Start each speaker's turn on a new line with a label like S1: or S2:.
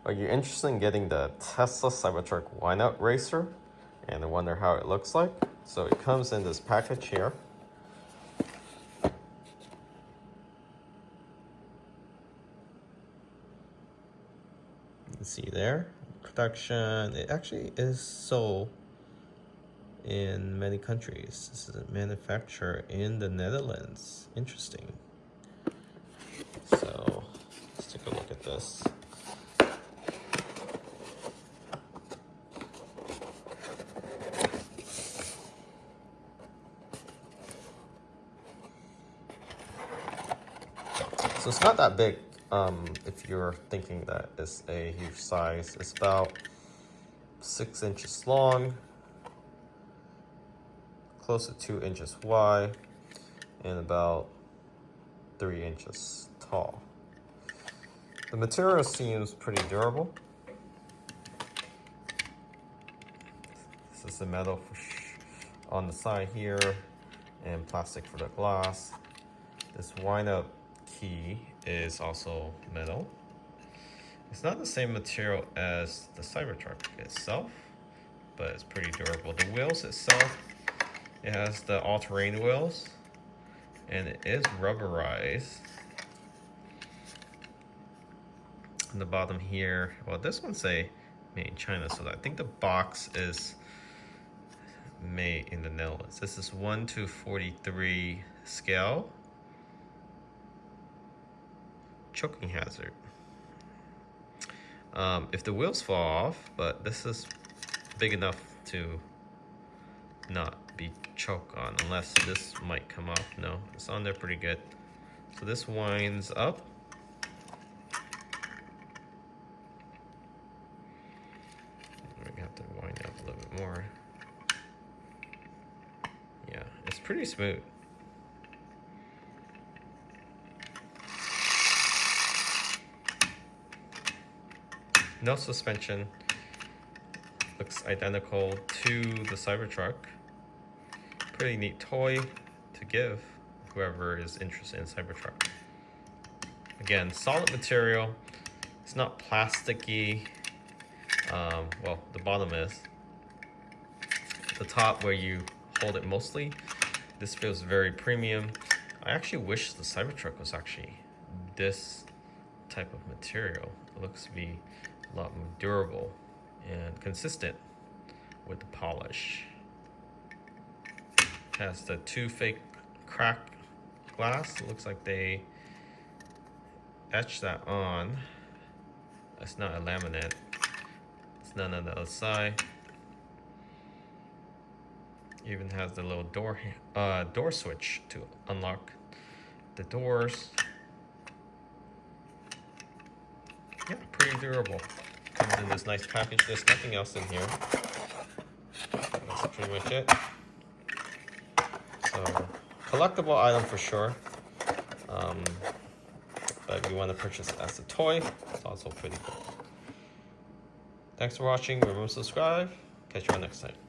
S1: Are you interested in getting the Tesla Cybertruck Wind-Up Racer and wonder how it looks like? So it comes in this package here. You can see there, production. It actually is sold in many countries. This is a manufacturer in the Netherlands. Interesting. So let's take a look at this. So it's not that big if you're thinking that it's a huge size. It's about 6 inches long, close to 2 inches wide, and about 3 inches tall. The material seems pretty durable. This is the metal on the side here and plastic for the glass. This wind-up key is also metal. It's not the same material as the Cybertruck itself, but it's pretty durable. The wheels itself, it has the all-terrain wheels, and it is rubberized. On the bottom here, well, this one say made in China, so I think the box is made in the Netherlands. This is 1/43 scale. Choking hazard. If the wheels fall off, but this is big enough to not be choked on, unless this might come off. No, it's on there pretty good. So this winds up. We have to wind up a little bit more. Yeah, it's pretty smooth. No suspension. Looks identical to the Cybertruck. Pretty neat toy to give whoever is interested in Cybertruck. Again, solid material. It's not plasticky. Well, the bottom is. The top where you hold it mostly. This feels very premium. I actually wish the Cybertruck was actually this type of material. It looks to be a lot more durable and consistent with the polish. It has the 2 fake crack glass. It looks like they etched that on. It's not a laminate. It's none on the other side. It even has the little door switch to unlock the doors. Yeah, pretty durable. Comes in this nice package. There's nothing else in here. That's pretty much it. So, collectible item for sure. But if you want to purchase it as a toy, it's also pretty cool. Thanks for watching. Remember to subscribe. Catch you on next time.